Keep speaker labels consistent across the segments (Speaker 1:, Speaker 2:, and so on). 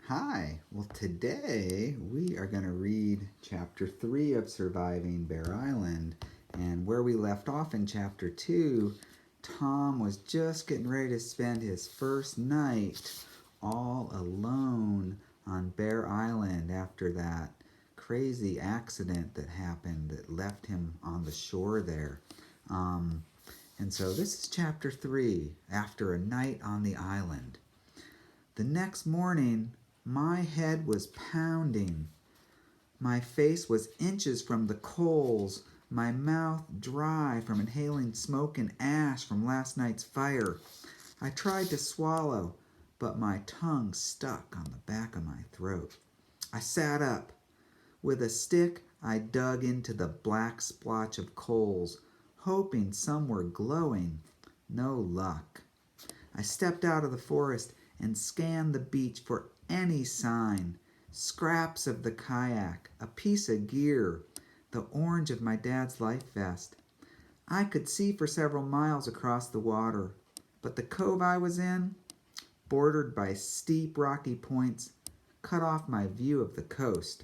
Speaker 1: Hi. Well, today we are going to read Chapter 3 of Surviving Bear Island. And where we left off in Chapter 2, Tom was just getting ready to spend his first night all alone on Bear Island after that crazy accident that happened that left him on the shore there. Um, and so this is Chapter 3, After a Night on the Island. The next morning, my head was pounding. My face was inches from the coals, my mouth dry from inhaling smoke and ash from last night's fire. I tried to swallow, but my tongue stuck on the back of my throat. I sat up. With a stick, I dug into the black splotch of coals, hoping some were glowing. No luck. I stepped out of the forest and scanned the beach for any sign. Scraps of the kayak, a piece of gear, the orange of my dad's life vest. I could see for several miles across the water, but the cove I was in, bordered by steep rocky points, cut off my view of the coast.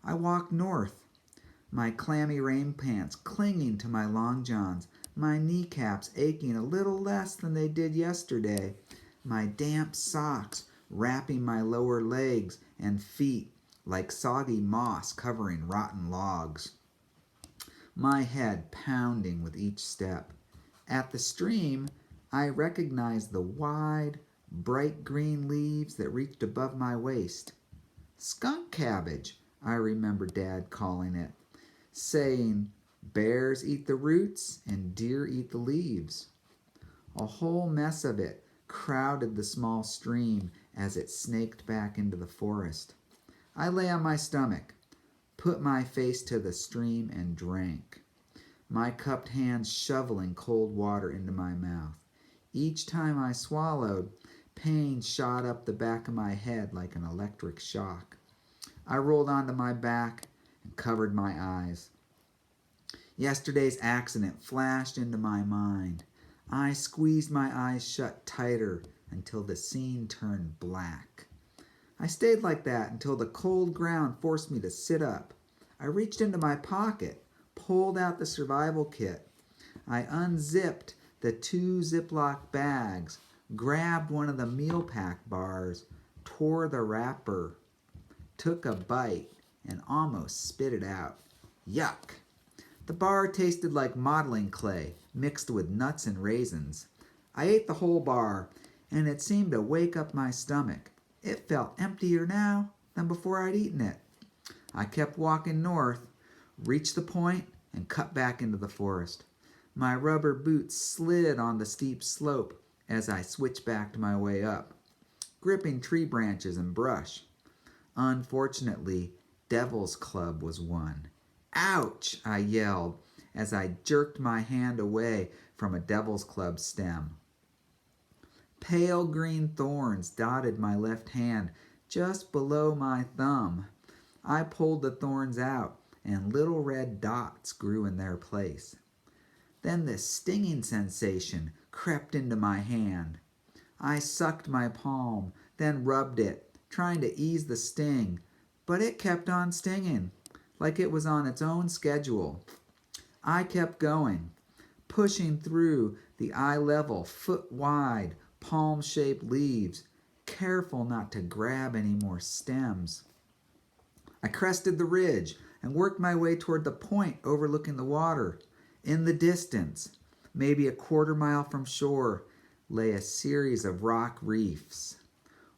Speaker 1: I walked north, my clammy rain pants clinging to my long johns, my kneecaps aching a little less than they did yesterday, my damp socks wrapping my lower legs and feet like soggy moss covering rotten logs. My head pounding with each step. At the stream, I recognized the wide, bright green leaves that reached above my waist. Skunk cabbage, I remember Dad calling it, saying, bears eat the roots and deer eat the leaves. A whole mess of it crowded the small stream as it snaked back into the forest. I lay on my stomach, put my face to the stream, and drank, my cupped hands shoveling cold water into my mouth. Each time I swallowed, pain shot up the back of my head like an electric shock. I rolled onto my back and covered my eyes. Yesterday's accident flashed into my mind. I squeezed my eyes shut tighter until the scene turned black. I stayed like that until the cold ground forced me to sit up. I reached into my pocket, pulled out the survival kit. I unzipped the 2 Ziploc bags, grabbed one of the meal pack bars, tore the wrapper, took a bite, and almost spit it out. Yuck! The bar tasted like modeling clay mixed with nuts and raisins. I ate the whole bar, and it seemed to wake up my stomach. It felt emptier now than before I'd eaten it. I kept walking north, reached the point, and cut back into the forest. My rubber boots slid on the steep slope as I switchbacked my way up, gripping tree branches and brush. Unfortunately, Devil's Club was one. Ouch! I yelled as I jerked my hand away from a Devil's Club stem. Pale green thorns dotted my left hand just below my thumb. I pulled the thorns out, and little red dots grew in their place. Then this stinging sensation crept into my hand. I sucked my palm, then rubbed it, trying to ease the sting, but it kept on stinging, like it was on its own schedule. I kept going, pushing through the eye-level, foot-wide, palm-shaped leaves, careful not to grab any more stems. I crested the ridge and worked my way toward the point overlooking the water. In the distance, maybe a quarter-mile from shore, lay a series of rock reefs.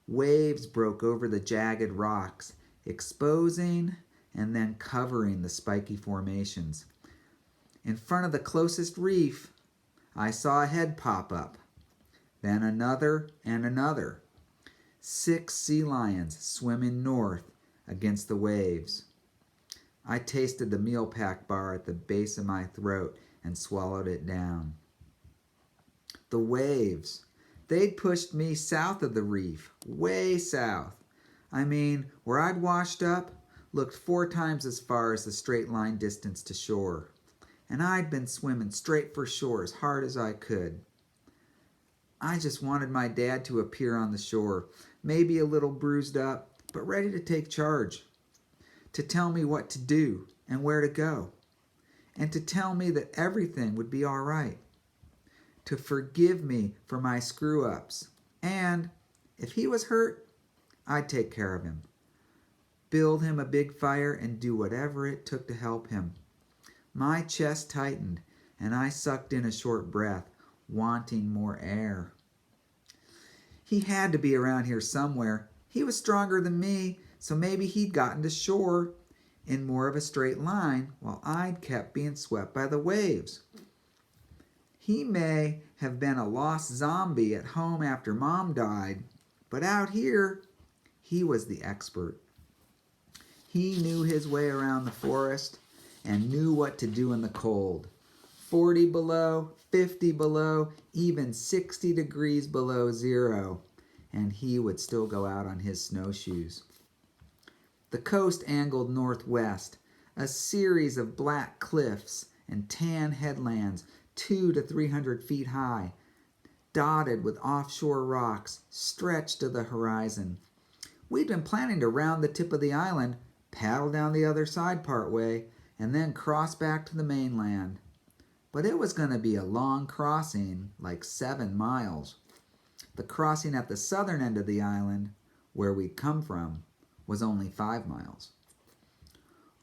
Speaker 1: Waves broke over the jagged rocks, exposing and then covering the spiky formations. In front of the closest reef, I saw a head pop up, then another and another. 6 sea lions swimming north against the waves. I tasted the meal pack bar at the base of my throat and swallowed it down. The waves, they'd pushed me south of the reef, way south. I mean, where I'd washed up looked 4 times as far as the straight line distance to shore. And I'd been swimming straight for shore as hard as I could. I just wanted my dad to appear on the shore, maybe a little bruised up, but ready to take charge, to tell me what to do and where to go, and to tell me that everything would be all right, to forgive me for my screw-ups, and if he was hurt, I'd take care of him, build him a big fire, and do whatever it took to help him. My chest tightened, and I sucked in a short breath, wanting more air. He had to be around here somewhere. He was stronger than me, so maybe he'd gotten to shore in more of a straight line while I'd kept being swept by the waves. He may have been a lost zombie at home after Mom died, but out here, he was the expert. He knew his way around the forest and knew what to do in the cold. 40 below, 50 below, even 60 degrees below zero, and he would still go out on his snowshoes. The coast angled northwest, a series of black cliffs and tan headlands 200 to 300 feet high, dotted with offshore rocks stretched to the horizon. We'd been planning to round the tip of the island, paddle down the other side part way, and then cross back to the mainland. But it was going to be a long crossing, like 7 miles. The crossing at the southern end of the island, where we'd come from, was only 5 miles.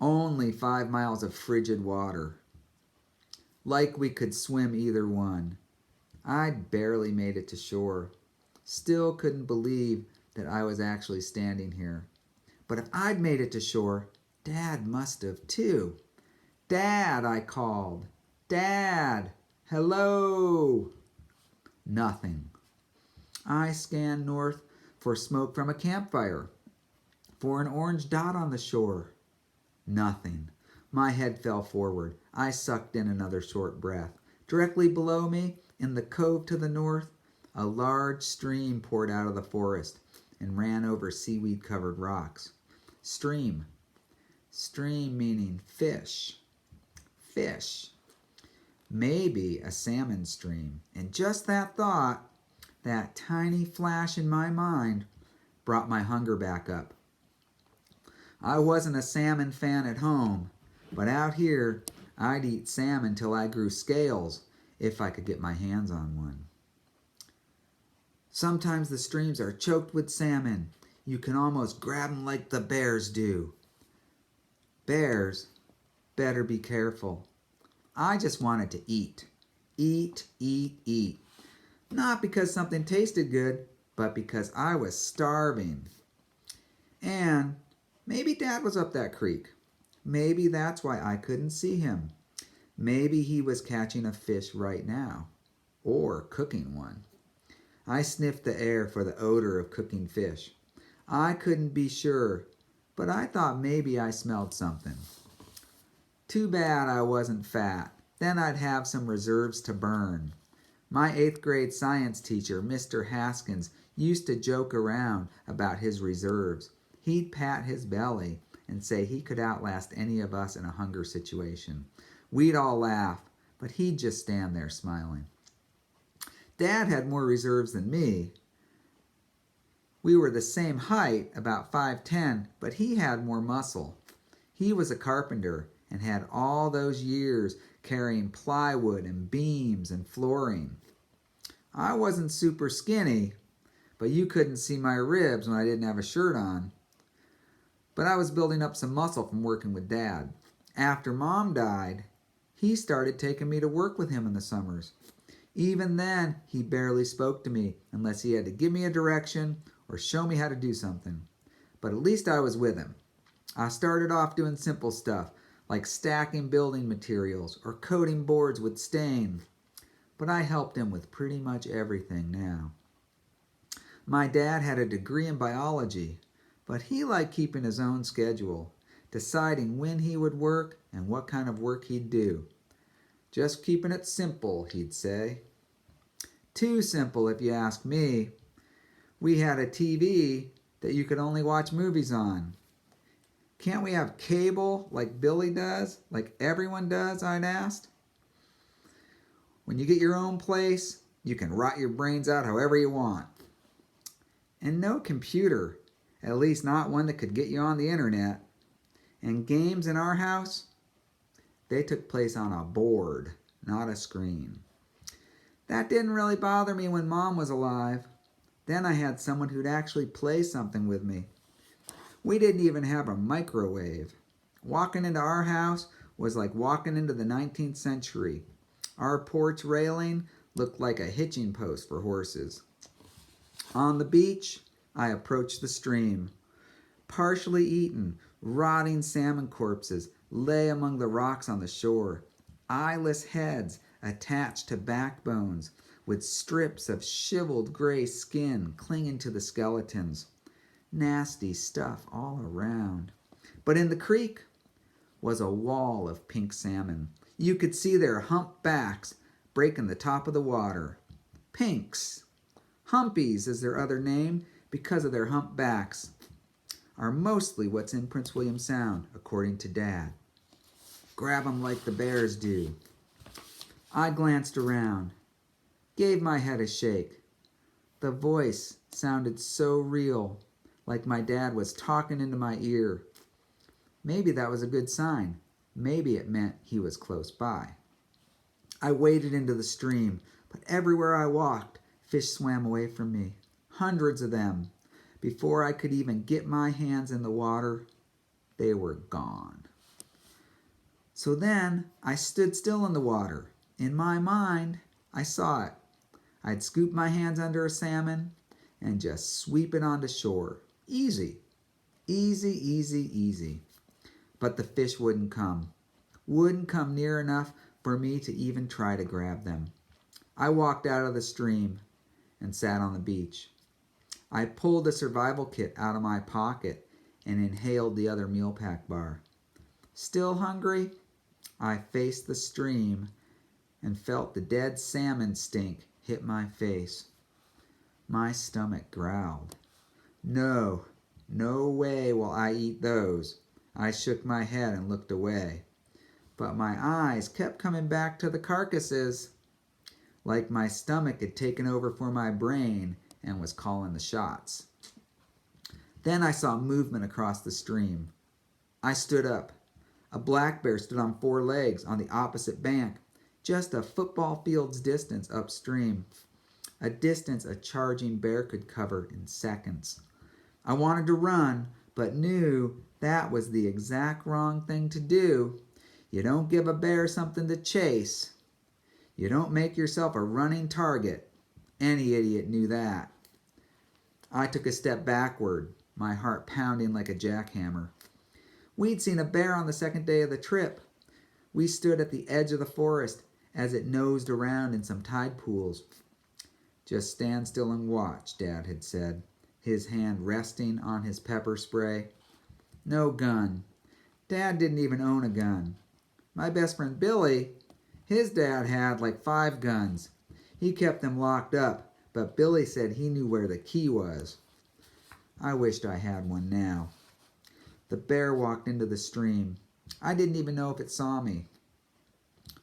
Speaker 1: Only 5 miles of frigid water. Like we could swim either one. I'd barely made it to shore. Still couldn't believe that I was actually standing here. But if I'd made it to shore, Dad must have too. Dad, I called. Dad, hello. Nothing. I scanned north for smoke from a campfire, for an orange dot on the shore. Nothing. My head fell forward. I sucked in another short breath. Directly below me, in the cove to the north, a large stream poured out of the forest and ran over seaweed-covered rocks. Stream. Stream meaning fish. Fish. Maybe a salmon stream. And just that thought, that tiny flash in my mind, brought my hunger back up. I wasn't a salmon fan at home, but out here, I'd eat salmon till I grew scales, if I could get my hands on one. Sometimes the streams are choked with salmon. You can almost grab them like the bears do. Bears better be careful. I just wanted to eat. Eat, eat, eat. Not because something tasted good, but because I was starving. And maybe Dad was up that creek. Maybe that's why I couldn't see him. Maybe he was catching a fish right now, or cooking one. I sniffed the air for the odor of cooking fish. I couldn't be sure, but I thought maybe I smelled something. Too bad I wasn't fat. Then I'd have some reserves to burn. My 8th grade science teacher, Mr. Haskins, used to joke around about his reserves. He'd pat his belly and say he could outlast any of us in a hunger situation. We'd all laugh, but he'd just stand there smiling. Dad had more reserves than me. We were the same height, about 5'10", but he had more muscle. He was a carpenter and had all those years carrying plywood and beams and flooring. I wasn't super skinny, but you couldn't see my ribs when I didn't have a shirt on. But I was building up some muscle from working with Dad. After Mom died, he started taking me to work with him in the summers. Even then, he barely spoke to me unless he had to give me a direction or show me how to do something. But at least I was with him. I started off doing simple stuff, like stacking building materials or coating boards with stain. But I helped him with pretty much everything now. My dad had a degree in biology, but he liked keeping his own schedule, deciding when he would work and what kind of work he'd do. Just keeping it simple, he'd say. Too simple, if you ask me. We had a TV that you could only watch movies on. Can't we have cable like Billy does, like everyone does, I'd asked. When you get your own place, You can rot your brains out however you want. And no computer, at least not one that could get you on the internet. And games in our house, they took place on a board, not a screen. That didn't really bother me when Mom was alive. Then I had someone who'd actually play something with me. We didn't even have a microwave. Walking into our house was like walking into the 19th century. Our porch railing looked like a hitching post for horses. On the beach, I approached the stream. Partially eaten, rotting salmon corpses lay among the rocks on the shore. Eyeless heads attached to backbones, with strips of shriveled gray skin clinging to the skeletons. Nasty stuff all around. But in the creek was a wall of pink salmon. You could see their humped backs breaking the top of the water. Pinks, humpies is their other name because of their humped backs, are mostly what's in Prince William Sound, according to Dad. Grab 'em like the bears do. I glanced around, gave my head a shake. The voice sounded so real, like my dad was talking into my ear. Maybe that was a good sign. Maybe it meant he was close by. I waded into the stream, but everywhere I walked, fish swam away from me. Hundreds of them. Before I could even get my hands in the water, they were gone. So then I stood still in the water. In my mind, I saw it. I'd scoop my hands under a salmon and just sweep it onto shore. Easy. Easy, easy, easy. But the fish wouldn't come. Wouldn't come near enough for me to even try to grab them. I walked out of the stream and sat on the beach. I pulled a survival kit out of my pocket and inhaled the other meal pack bar. Still hungry? I faced the stream and felt the dead salmon stink hit my face. My stomach growled. No way will I eat those. I shook my head and looked away. But my eyes kept coming back to the carcasses, like my stomach had taken over for my brain and was calling the shots. Then I saw movement across the stream. I stood up. A black bear stood on 4 legs on the opposite bank, just a football field's distance upstream, a distance a charging bear could cover in seconds. I wanted to run, but knew that was the exact wrong thing to do. You don't give a bear something to chase. You don't make yourself a running target. Any idiot knew that. I took a step backward, my heart pounding like a jackhammer. We'd seen a bear on the second day of the trip. We stood at the edge of the forest as it nosed around in some tide pools. Just stand still and watch, Dad had said, his hand resting on his pepper spray. No gun. Dad didn't even own a gun. My best friend Billy, his dad had like 5 guns. He kept them locked up, but Billy said he knew where the key was. I wished I had one now. The bear walked into the stream. I didn't even know if it saw me.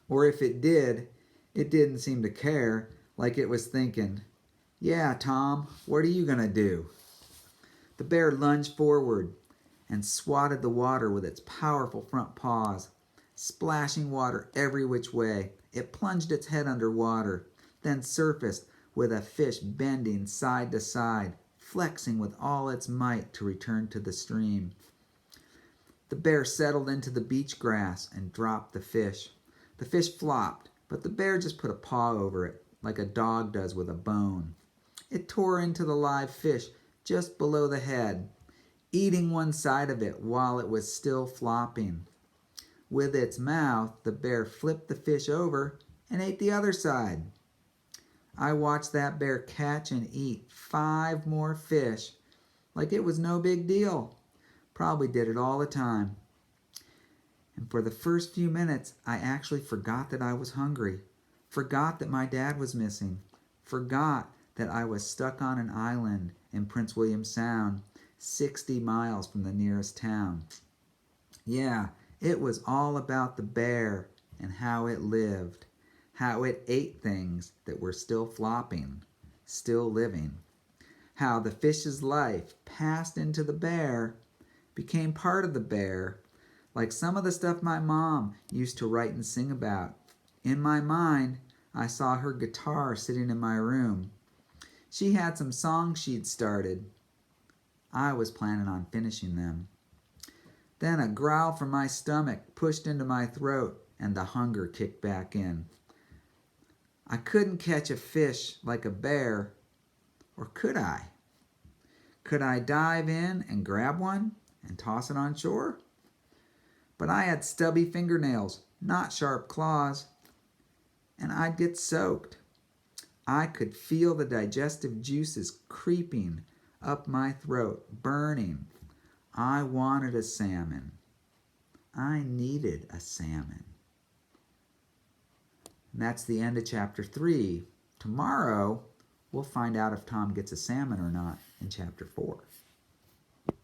Speaker 1: Or if it did, it didn't seem to care, like it was thinking, "Yeah, Tom, what are you gonna do?" The bear lunged forward and swatted the water with its powerful front paws, splashing water every which way. It plunged its head underwater, then surfaced with a fish bending side to side, flexing with all its might to return to the stream. The bear settled into the beach grass and dropped the fish. The fish flopped, but the bear just put a paw over it, like a dog does with a bone. It tore into the live fish just below the head, eating one side of it while it was still flopping. With its mouth, the bear flipped the fish over and ate the other side. I watched that bear catch and eat 5 more fish like it was no big deal. Probably did it all the time. And for the first few minutes, I actually forgot that I was hungry, forgot that my dad was missing, forgot that I was stuck on an island in Prince William Sound, 60 miles from the nearest town. Yeah, it was all about the bear and how it lived, how it ate things that were still flopping, still living, how the fish's life passed into the bear, became part of the bear, like some of the stuff my mom used to write and sing about. In my mind, I saw her guitar sitting in my room. She had some songs she'd started. I was planning on finishing them. Then a growl from my stomach pushed into my throat, and the hunger kicked back in. I couldn't catch a fish like a bear, or could I? Could I dive in and grab one and toss it on shore? But I had stubby fingernails, not sharp claws, and I'd get soaked. I could feel the digestive juices creeping up my throat, burning. I wanted a salmon. I needed a salmon. And that's the end of chapter 3. Tomorrow, we'll find out if Tom gets a salmon or not in chapter 4.